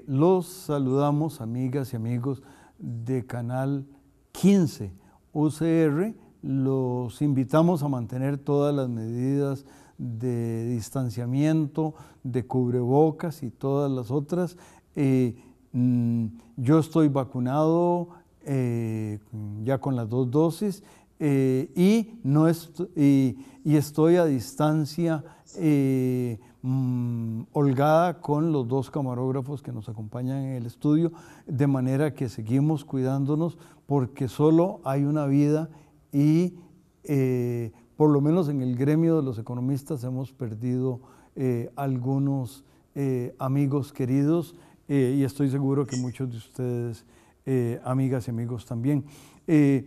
Los saludamos, amigas y amigos de Canal 15 UCR. Los invitamos a mantener todas las medidas de distanciamiento, de cubrebocas y todas las otras. Yo estoy vacunado ya con las 2 dosis y estoy a distancia holgada con los 2 camarógrafos que nos acompañan en el estudio, de manera que seguimos cuidándonos porque solo hay una vida y por lo menos en el gremio de los economistas hemos perdido algunos amigos queridos y estoy seguro que muchos de ustedes, amigas y amigos también. Es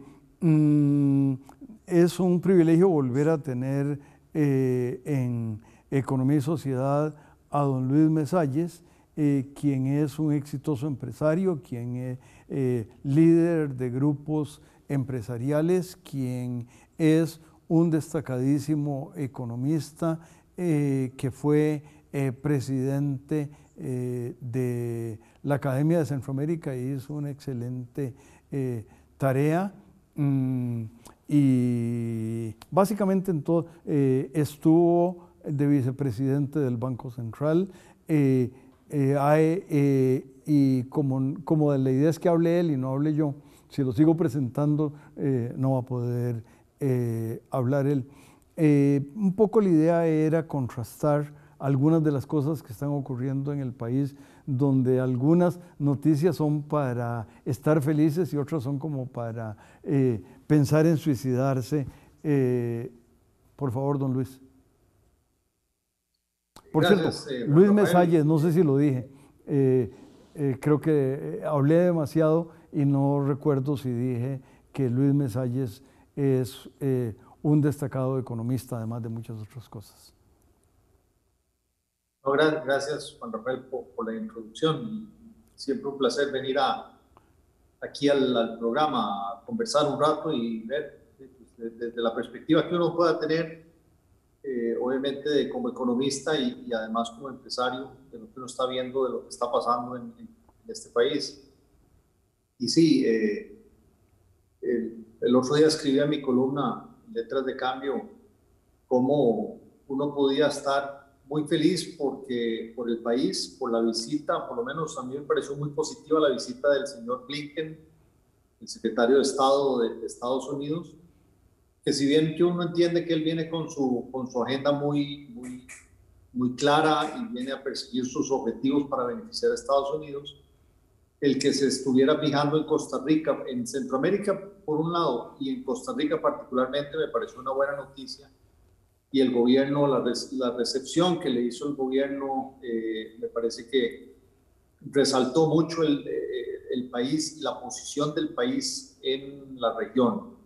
un privilegio volver a tener en Economía y Sociedad a don Luis Mesalles, quien es un exitoso empresario, quien es líder de grupos empresariales, quien es un destacadísimo economista, que fue presidente de la Academia de Centroamérica y hizo una excelente tarea. Y básicamente en todo, estuvo de vicepresidente del Banco Central, y como la idea es que hable él y no hable yo, si lo sigo presentando no va a poder hablar él. Un poco la idea era contrastar algunas de las cosas que están ocurriendo en el país, donde algunas noticias son para estar felices y otras son como para pensar en suicidarse. Por favor, don Luis. Por Gracias, cierto, Luis Rafael. Mesalles, no sé si lo dije, creo que hablé demasiado y no recuerdo si dije que Luis Mesalles es un destacado economista, además de muchas otras cosas. No, gracias, Juan Rafael, por la introducción. Siempre un placer venir aquí al programa a conversar un rato y ver desde la perspectiva que uno pueda tener, obviamente como economista y además como empresario, de lo que uno está viendo, de lo que está pasando en este país. Y sí, el otro día escribí en mi columna, Letras de Cambio, cómo uno podía estar muy feliz por el país, por la visita, por lo menos a mí me pareció muy positiva la visita del señor Blinken, el secretario de Estado de Estados Unidos, que si bien que uno entiende que él viene con su agenda muy clara y viene a perseguir sus objetivos para beneficiar a Estados Unidos, el que se estuviera fijando en Costa Rica, en Centroamérica por un lado y en Costa Rica particularmente, me pareció una buena noticia. Y el gobierno, la recepción que le hizo el gobierno, me parece que resaltó mucho el país y la posición del país en la región.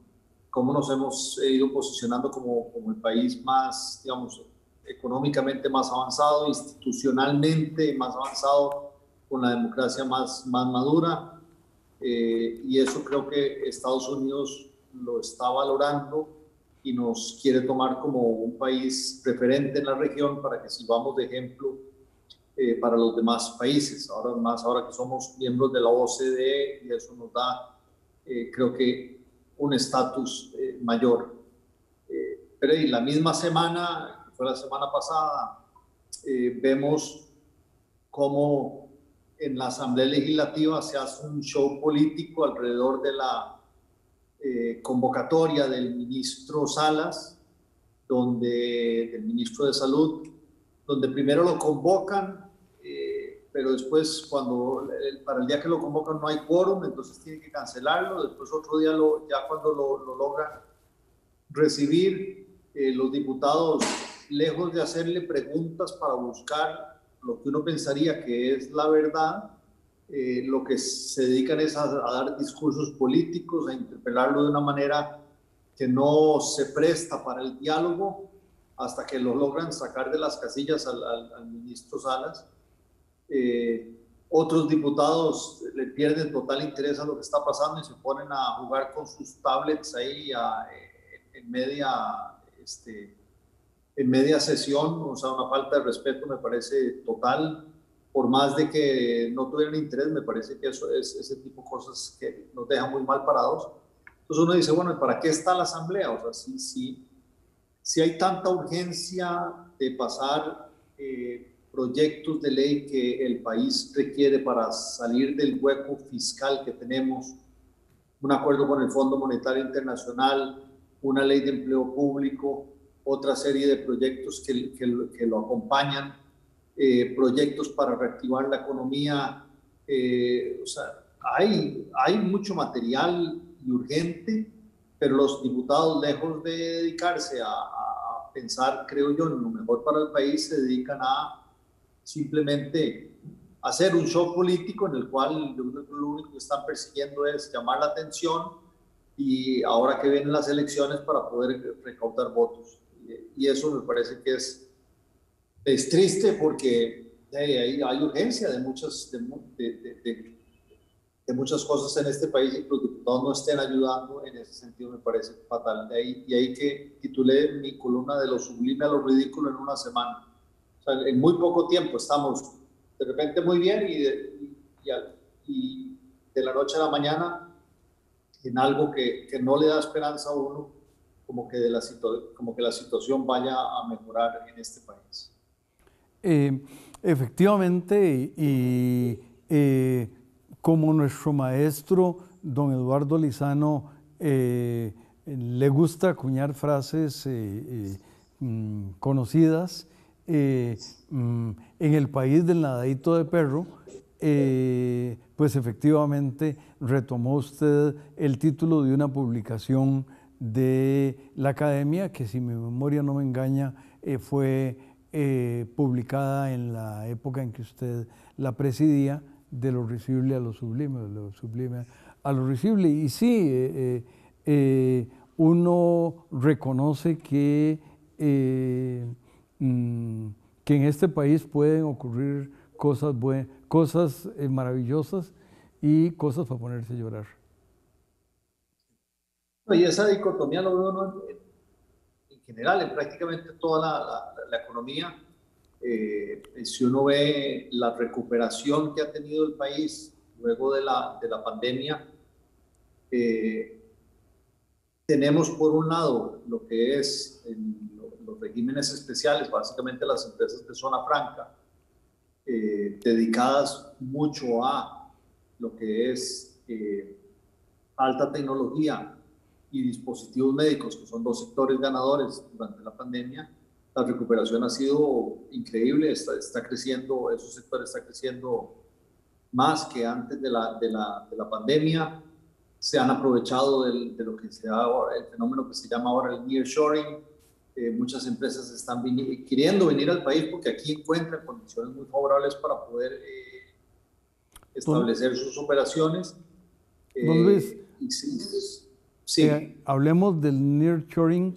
Cómo nos hemos ido posicionando como el país más, digamos, económicamente más avanzado, institucionalmente más avanzado, con la democracia más madura. Y eso creo que Estados Unidos lo está valorando y nos quiere tomar como un país referente en la región para que sirvamos de ejemplo para los demás países. Ahora que somos miembros de la OCDE, y eso nos da, creo que, un estatus mayor. Pero en la misma semana, que fue la semana pasada, vemos cómo en la Asamblea Legislativa se hace un show político alrededor de la convocatoria del ministro Salas, del ministro de Salud, donde primero lo convocan, pero después para el día que lo convocan no hay quórum, entonces tienen que cancelarlo. Después otro día, ya cuando lo logran recibir, los diputados, lejos de hacerle preguntas para buscar lo que uno pensaría que es la verdad, lo que se dedican es a dar discursos políticos, a interpelarlo de una manera que no se presta para el diálogo, hasta que lo logran sacar de las casillas al ministro Salas. Otros diputados le pierden total interés a lo que está pasando y se ponen a jugar con sus tablets ahí en media sesión. O sea, una falta de respeto me parece total. Por más de que no tuvieran interés, me parece que eso es ese tipo de cosas que nos dejan muy mal parados. Entonces uno dice, bueno, ¿para qué está la asamblea? O sea, si hay tanta urgencia de pasar proyectos de ley que el país requiere para salir del hueco fiscal que tenemos, un acuerdo con el Fondo Monetario Internacional, una ley de empleo público, otra serie de proyectos que lo acompañan, proyectos para reactivar la economía, o sea, hay mucho material y urgente, pero los diputados, lejos de dedicarse a pensar, creo yo, en lo mejor para el país, se dedican a simplemente hacer un show político en el cual lo único que están persiguiendo es llamar la atención y ahora que vienen las elecciones para poder recaudar votos. Y eso me parece que es triste porque hay urgencia de muchas cosas en este país y que los diputados no estén ayudando en ese sentido me parece fatal. Y ahí que titulé mi columna de lo sublime a lo ridículo en una semana. O sea, en muy poco tiempo estamos de repente muy bien y de la noche a la mañana en algo que no le da esperanza a uno, como que la situación vaya a mejorar en este país. Efectivamente, como nuestro maestro, don Eduardo Lizano, le gusta acuñar frases conocidas, en el país del nadadito de perro, pues efectivamente retomó usted el título de una publicación de la Academia, que si mi memoria no me engaña, fue publicada en la época en que usted la presidía, de lo risible a lo sublime, de lo sublime a lo risible. Y sí, uno reconoce que en este país pueden ocurrir cosas maravillosas y cosas para ponerse a llorar. Y esa dicotomía lo veo, ¿no?, en general, en prácticamente toda la economía. Si uno ve la recuperación que ha tenido el país luego de la pandemia, tenemos por un lado lo que es los regímenes especiales, básicamente las empresas de zona franca, dedicadas mucho a lo que es alta tecnología y dispositivos médicos, que son dos sectores ganadores durante la pandemia. La recuperación ha sido increíble, está creciendo, esos sectores están creciendo más que antes de la pandemia. Se han aprovechado de lo que se da ahora, el fenómeno que se llama ahora el nearshoring. Muchas empresas están queriendo venir al país porque aquí encuentran condiciones muy favorables para poder establecer sus operaciones. Don Luis, sí. Hablemos del nearshoring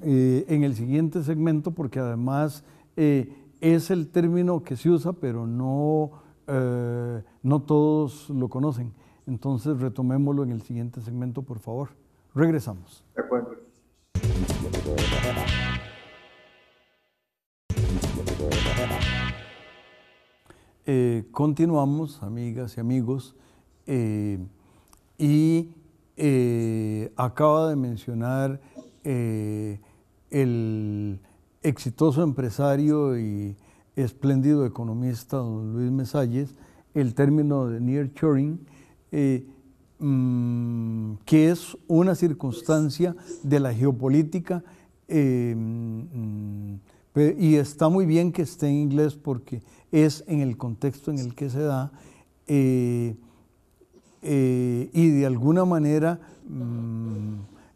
en el siguiente segmento, porque además es el término que se usa, pero no todos lo conocen. Entonces retomémoslo en el siguiente segmento, por favor. Regresamos. De acuerdo. Continuamos, amigas y amigos, acaba de mencionar el exitoso empresario y espléndido economista don Luis Mesalles el término de nearshoring, que es una circunstancia de la geopolítica, y está muy bien que esté en inglés porque es en el contexto en el que se da, y de alguna manera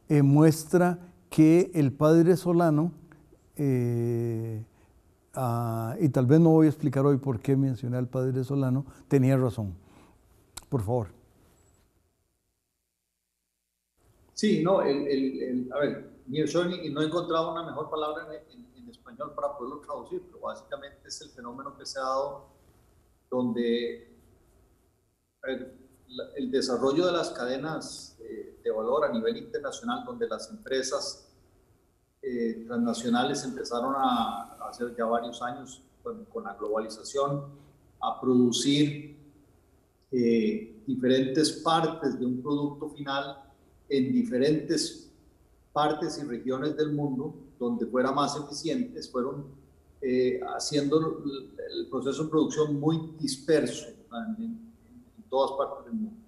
muestra que el padre Solano y tal vez no voy a explicar hoy por qué mencioné al padre Solano, tenía razón. Por favor. Sí, no, a ver, nearshoring, y no he encontrado una mejor palabra en español para poderlo traducir, pero básicamente es el fenómeno que se ha dado donde a ver, el desarrollo de las cadenas de valor a nivel internacional, donde las empresas transnacionales empezaron a hacer ya varios años con la globalización, a producir diferentes partes de un producto final en diferentes partes y regiones del mundo donde fuera más eficientes, fueron haciendo el proceso de producción muy disperso en todas partes del mundo.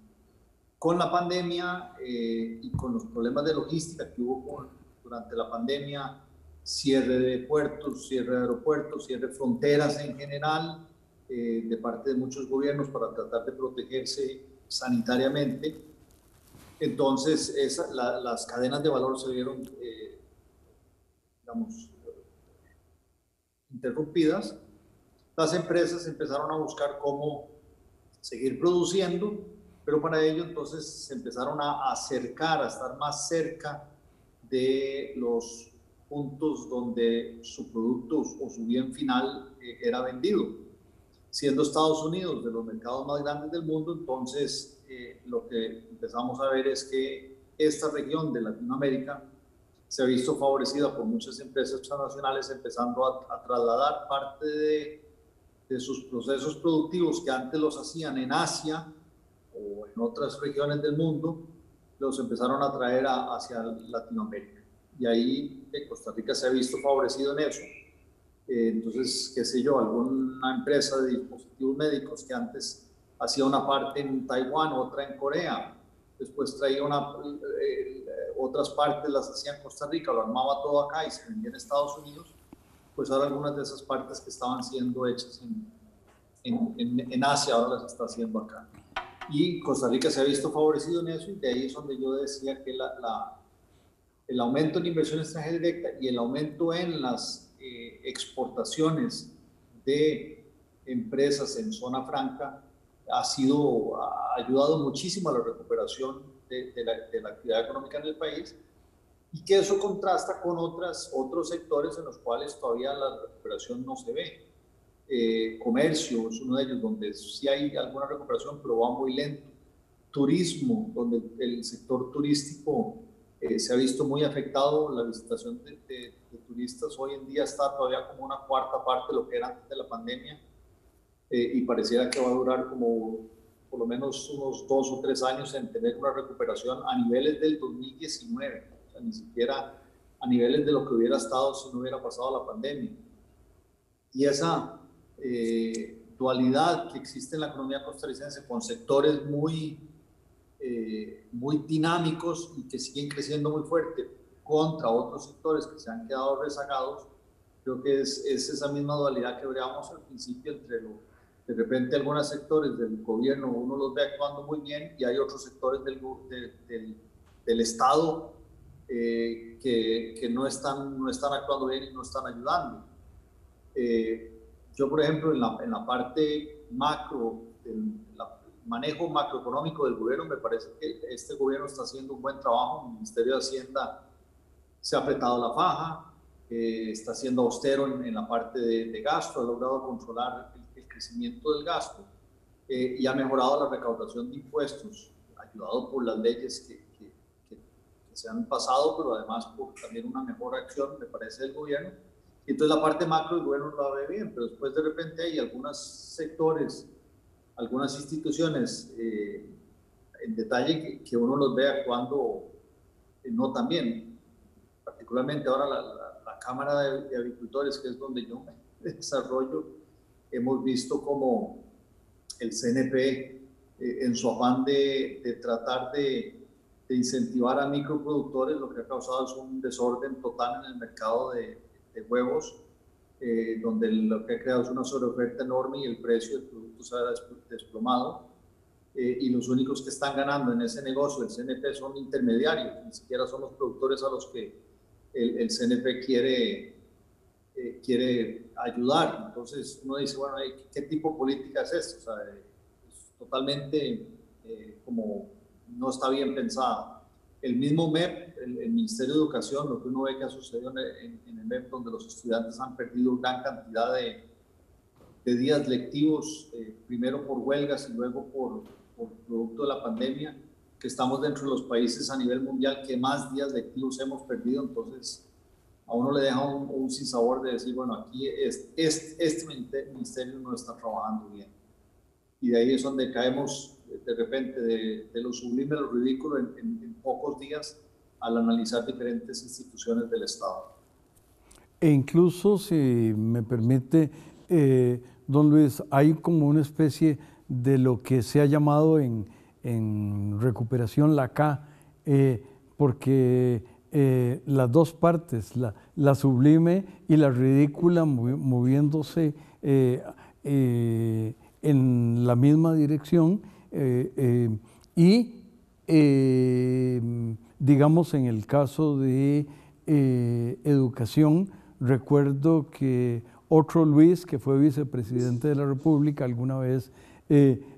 Con la pandemia y con los problemas de logística que hubo durante la pandemia, cierre de puertos, cierre de aeropuertos, cierre de fronteras en general, de parte de muchos gobiernos para tratar de protegerse sanitariamente. Entonces, las cadenas de valor se vieron, digamos, interrumpidas. Las empresas empezaron a buscar cómo seguir produciendo, pero para ello entonces se empezaron a acercar, a estar más cerca de los puntos donde su producto o su bien final era vendido. Siendo Estados Unidos de los mercados más grandes del mundo, entonces lo que empezamos a ver es que esta región de Latinoamérica se ha visto favorecida por muchas empresas transnacionales empezando a trasladar parte de sus procesos productivos que antes los hacían en Asia o en otras regiones del mundo, los empezaron a traer hacia Latinoamérica. Y ahí Costa Rica se ha visto favorecido en eso. Entonces, qué sé yo, alguna empresa de dispositivos médicos que antes hacía una parte en Taiwán, otra en Corea, después traía otras partes las hacía en Costa Rica, lo armaba todo acá y se vendía en Estados Unidos, pues ahora algunas de esas partes que estaban siendo hechas en Asia, ahora las está haciendo acá. Y Costa Rica se ha visto favorecido en eso, y de ahí es donde yo decía que el aumento en inversión extranjera directa y el aumento en las exportaciones de empresas en zona franca ha ayudado muchísimo a la recuperación de la actividad económica en el país, y que eso contrasta con otros sectores en los cuales todavía la recuperación no se ve. Comercio es uno de ellos, donde sí hay alguna recuperación, pero va muy lento. Turismo, donde el sector turístico se ha visto muy afectado. La visitación de turistas hoy en día está todavía como una cuarta parte de lo que era antes de la pandemia, y pareciera que va a durar como por lo menos unos 2 o 3 años en tener una recuperación a niveles del 2019, o sea, ni siquiera a niveles de lo que hubiera estado si no hubiera pasado la pandemia. Y esa dualidad que existe en la economía costarricense con sectores muy dinámicos y que siguen creciendo muy fuerte contra otros sectores que se han quedado rezagados, creo que es esa misma dualidad que veíamos al principio entre de repente algunos sectores del gobierno uno los ve actuando muy bien y hay otros sectores del Estado que no están actuando bien y no están ayudando. Yo, por ejemplo, en la parte macro, el manejo macroeconómico del gobierno, me parece que este gobierno está haciendo un buen trabajo. El Ministerio de Hacienda se ha apretado la faja, está siendo austero en la parte de gasto, ha logrado controlar el crecimiento del gasto, y ha mejorado la recaudación de impuestos, ayudado por las leyes que se han pasado, pero además por también una mejor acción, me parece, del gobierno. Entonces la parte macro del gobierno la ve bien, pero después de repente hay algunos sectores, algunas instituciones en detalle que uno los ve actuando no tan bien. Particularmente ahora la Cámara de Agricultores, que es donde yo me desarrollo, hemos visto como el CNP, en su afán de tratar de incentivar a microproductores, lo que ha causado es un desorden total en el mercado de huevos, donde lo que ha creado es una sobreoferta enorme y el precio del producto se ha desplomado, y los únicos que están ganando en ese negocio, el CNP, son intermediarios, ni siquiera son los productores a los que el CNP quiere quiere ayudar. Entonces uno dice, bueno, ¿qué tipo de política es esto? O sea, es totalmente como no está bien pensada. El mismo MEP, el Ministerio de Educación, lo que uno ve que ha sucedido en el MEP, donde los estudiantes han perdido gran cantidad de días lectivos, primero por huelgas y luego por producto de la pandemia, que estamos dentro de los países a nivel mundial que más días lectivos hemos perdido. Entonces a uno le deja un sinsabor de decir, bueno, aquí este ministerio no está trabajando bien. Y de ahí es donde caemos de repente de lo sublime a lo ridículo en pocos días al analizar diferentes instituciones del Estado. E incluso, si me permite, don Luis, hay como una especie de lo que se ha llamado en recuperación la K, porque las dos partes, la sublime y la ridícula, moviéndose en la misma dirección, y digamos en el caso de educación, recuerdo que otro Luis, que fue vicepresidente de la República, alguna vez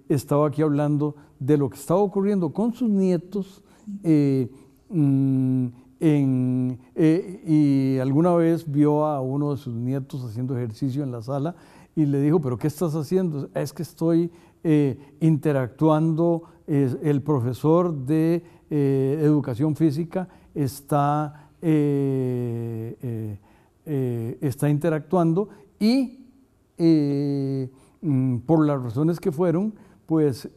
estaba aquí hablando de lo que estaba ocurriendo con sus nietos y alguna vez vio a uno de sus nietos haciendo ejercicio en la sala y le dijo, ¿pero qué estás haciendo? Es que estoy interactuando, el profesor de educación física está interactuando y por las razones que fueron, pues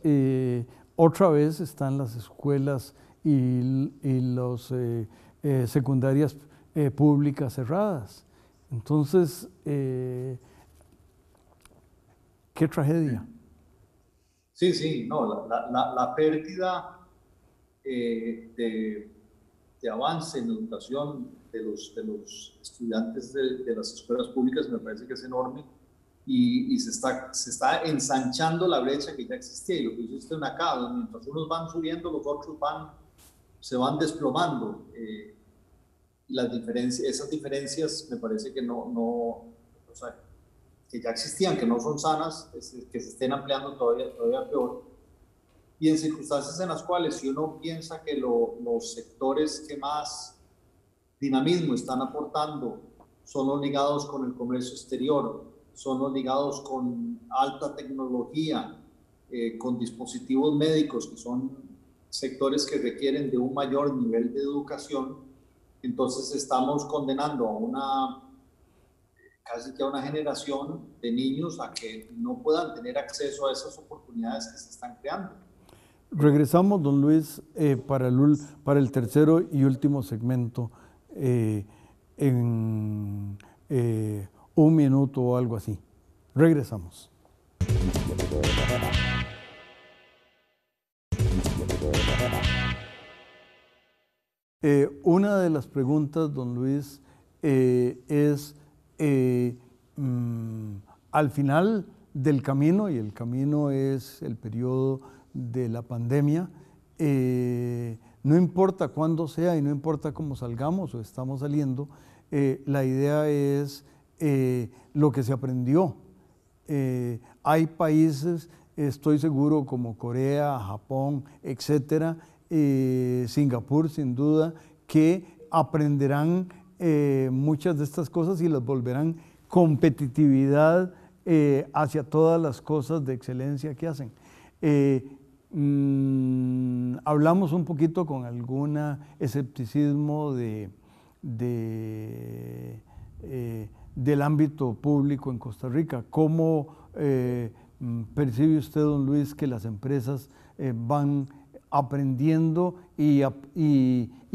otra vez están las escuelas y las secundarias públicas cerradas. Entonces, qué tragedia. Sí, sí, no, la pérdida de avance en educación de los estudiantes de las escuelas públicas me parece que es enorme y se está ensanchando la brecha que ya existía. Y lo que dice usted acá, mientras unos van subiendo, los otros se van desplomando. Esas diferencias me parece que o sea, que ya existían, que no son sanas, que se estén ampliando todavía peor. Y en circunstancias en las cuales, si uno piensa que los sectores que más dinamismo están aportando son los ligados con el comercio exterior, son los ligados con alta tecnología, con dispositivos médicos, que son sectores que requieren de un mayor nivel de educación, entonces estamos condenando casi que a una generación de niños a que no puedan tener acceso a esas oportunidades que se están creando. Regresamos, don Luis, para el tercero y último segmento en un minuto o algo así. Regresamos. Una de las preguntas, don Luis, es al final del camino, y el camino es el periodo de la pandemia, no importa cuándo sea y no importa cómo salgamos o estamos saliendo, la idea es lo que se aprendió. Hay países, estoy seguro, como Corea, Japón, etcétera, Singapur sin duda, que aprenderán muchas de estas cosas y las volverán competitividad hacia todas las cosas de excelencia que hacen. Hablamos un poquito con algún escepticismo del ámbito público en Costa Rica. ¿Cómo percibe usted, don Luis, que las empresas van aprendiendo y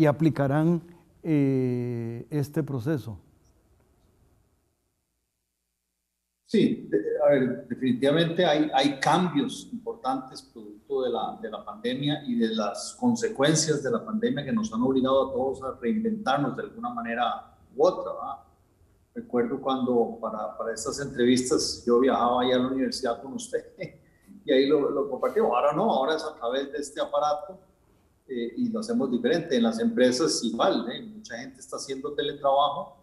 aplicarán este proceso? Sí, a ver, definitivamente hay cambios importantes producto de la pandemia y de las consecuencias de la pandemia que nos han obligado a todos a reinventarnos de alguna manera u otra, ¿verdad? Recuerdo cuando para estas entrevistas yo viajaba ahí a la universidad con usted y ahí lo compartimos. Ahora no, ahora es a través de este aparato y lo hacemos diferente. En las empresas igual, mucha gente está haciendo teletrabajo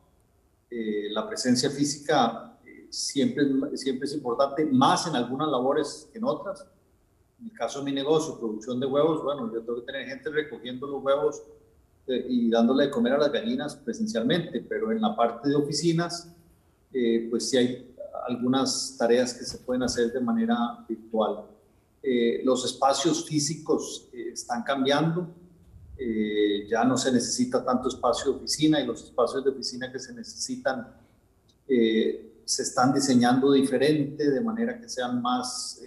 La presencia física siempre es importante, más en algunas labores que en otras. En el caso de mi negocio, producción de huevos, bueno, yo tengo que tener gente recogiendo los huevos y dándole de comer a las gallinas presencialmente, pero en la parte de oficinas, pues sí hay algunas tareas que se pueden hacer de manera virtual. Los espacios físicos están cambiando, ya no se necesita tanto espacio de oficina y los espacios de oficina que se necesitan se están diseñando diferente, de manera que sean más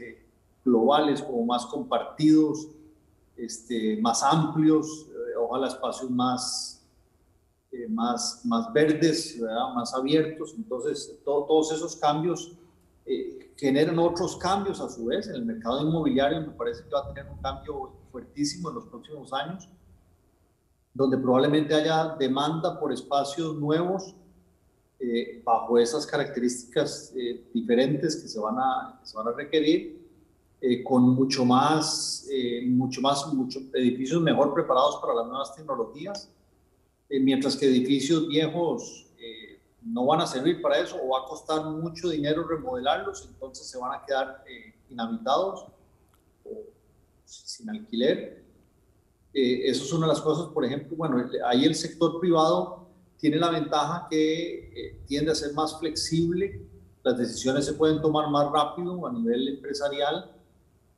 globales, como más compartidos, más amplios, ojalá espacios más verdes, ¿verdad? Más abiertos. Entonces, todos esos cambios generan otros cambios a su vez. En el mercado inmobiliario me parece que va a tener un cambio fuertísimo en los próximos años, donde probablemente haya demanda por espacios nuevos bajo esas características diferentes que se van a requerir, con muchos edificios mejor preparados para las nuevas tecnologías, mientras que edificios viejos no van a servir para eso, o va a costar mucho dinero remodelarlos, entonces se van a quedar inhabitados o sin alquiler. Eso es una de las cosas. Por ejemplo, bueno, ahí el sector privado tiene la ventaja que tiende a ser más flexible, las decisiones se pueden tomar más rápido a nivel empresarial,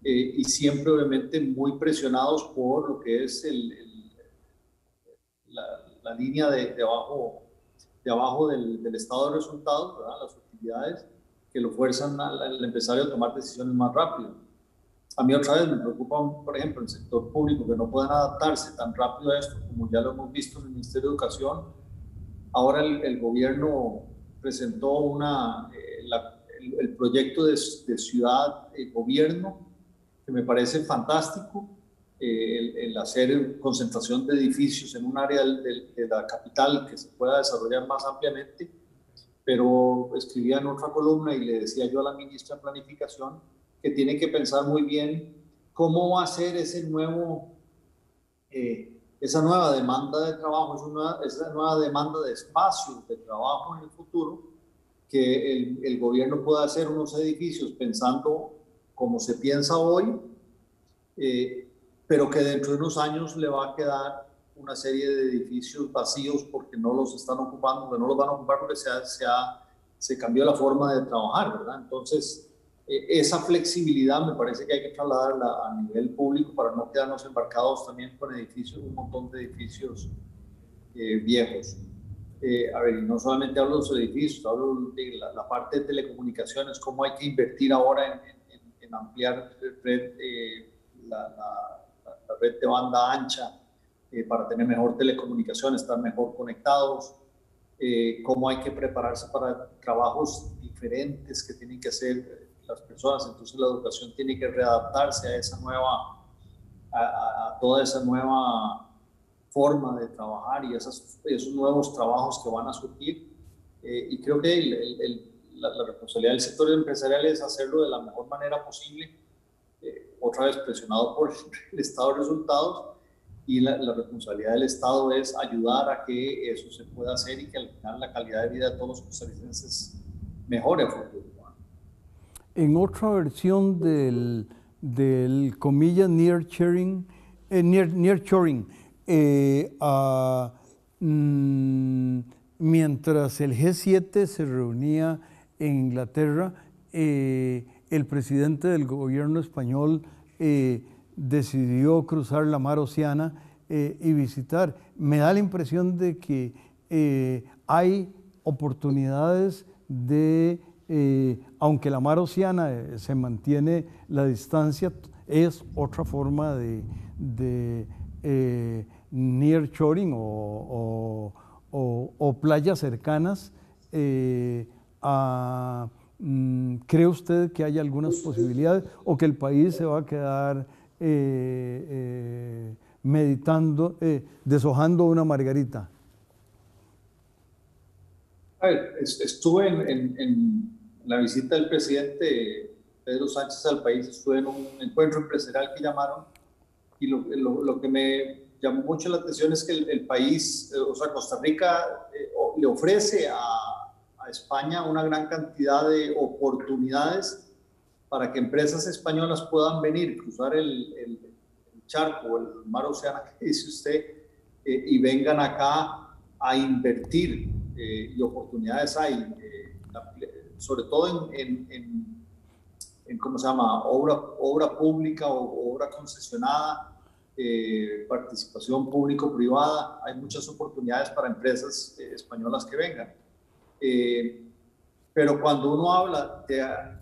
y siempre obviamente muy presionados por lo que es la línea de abajo del estado de resultados, ¿verdad? Las utilidades que lo fuerzan al empresario a tomar decisiones más rápido. A mí otra vez me preocupa, por ejemplo, el sector público, que no puedan adaptarse tan rápido a esto, como ya lo hemos visto en el Ministerio de Educación. Ahora el gobierno presentó el proyecto de ciudad gobierno, que me parece fantástico, el hacer concentración de edificios en un área de la capital que se pueda desarrollar más ampliamente. Pero escribía en otra columna y le decía yo a la ministra de Planificación que tiene que pensar muy bien cómo va a ser esa nueva demanda de trabajo, esa nueva demanda de espacios de trabajo en el futuro, que el gobierno pueda hacer unos edificios pensando como se piensa hoy, pero que dentro de unos años le va a quedar una serie de edificios vacíos porque no los están ocupando, porque no los van a ocupar porque se cambió la forma de trabajar, ¿verdad? Entonces, esa flexibilidad me parece que hay que trasladarla a nivel público para no quedarnos embarcados también con edificios, un montón de edificios viejos. A ver, y no solamente hablo de los edificios, hablo de la parte de telecomunicaciones, cómo hay que invertir ahora en ampliar la red de banda ancha para tener mejor telecomunicación, estar mejor conectados, cómo hay que prepararse para trabajos diferentes que tienen que hacer las personas. Entonces la educación tiene que readaptarse a toda esa nueva forma de trabajar y esos nuevos trabajos que van a surgir, y creo que la responsabilidad del sector empresarial es hacerlo de la mejor manera posible, otra vez presionado por el estado de resultados, y la responsabilidad del Estado es ayudar a que eso se pueda hacer y que al final la calidad de vida de todos los costarricenses mejore a futuro. En otra versión del comillas nearshoring, mientras el G7 se reunía en Inglaterra, el presidente del gobierno español decidió cruzar la mar Océana y visitar. Me da la impresión de que hay oportunidades de, aunque la mar Océana se mantiene la distancia, es otra forma de nearshoring o playas cercanas. ¿Cree usted que hay algunas posibilidades o que el país se va a quedar meditando, deshojando una margarita? A ver, estuve en la visita del presidente Pedro Sánchez al país, estuve en un encuentro empresarial que llamaron, y lo que me llamó mucho la atención es que el país, o sea, Costa Rica, le ofrece a España una gran cantidad de oportunidades para que empresas españolas puedan venir, cruzar el charco, el mar Océano que dice usted, y vengan acá a invertir, y oportunidades hay, sobre todo en ¿cómo se llama? Obra pública o obra concesionada, participación público-privada. Hay muchas oportunidades para empresas españolas que vengan. Pero cuando uno habla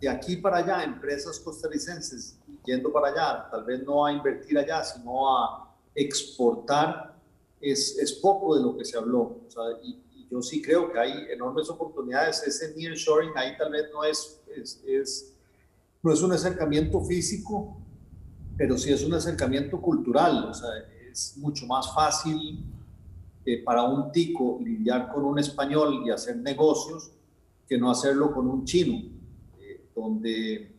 de aquí para allá, empresas costarricenses yendo para allá, tal vez no a invertir allá, sino a exportar, es poco de lo que se habló. O sea, y yo sí creo que hay enormes oportunidades. Ese nearshoring ahí tal vez no es un acercamiento físico, pero sí es un acercamiento cultural. O sea, es mucho más fácil para un tico lidiar con un español y hacer negocios que no hacerlo con un chino, donde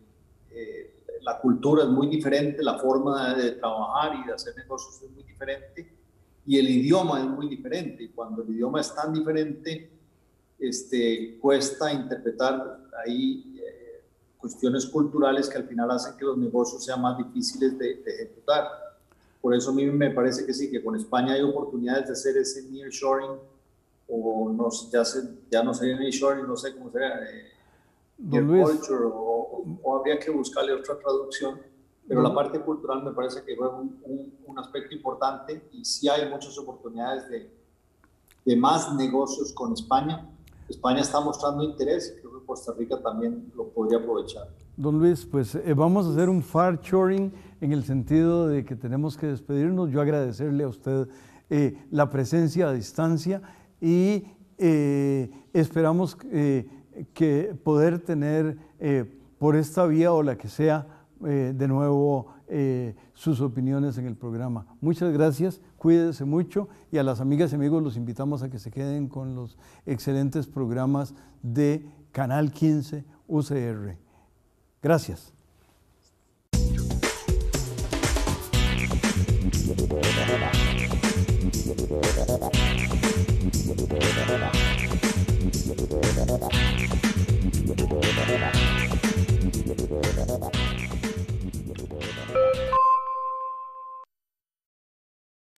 la cultura es muy diferente, la forma de trabajar y de hacer negocios es muy diferente, y el idioma es muy diferente. Y cuando el idioma es tan diferente, cuesta interpretar ahí cuestiones culturales que al final hacen que los negocios sean más difíciles de ejecutar. Por eso a mí me parece que sí, que con España hay oportunidades de hacer ese nearshoring, o no, ya no sería nearshoring, no sé cómo sería, culture, o habría que buscarle otra traducción, pero la parte cultural me parece que fue un aspecto importante, y sí hay muchas oportunidades de más negocios con España. España está mostrando interés, creo que Costa Rica también lo podría aprovechar. Don Luis, pues vamos a hacer un farshoring en el sentido de que tenemos que despedirnos. Yo agradecerle a usted la presencia a distancia, y esperamos que poder tener por esta vía o la que sea de nuevo sus opiniones en el programa. Muchas gracias, cuídense mucho, y a las amigas y amigos los invitamos a que se queden con los excelentes programas de Canal 15 UCR. Gracias.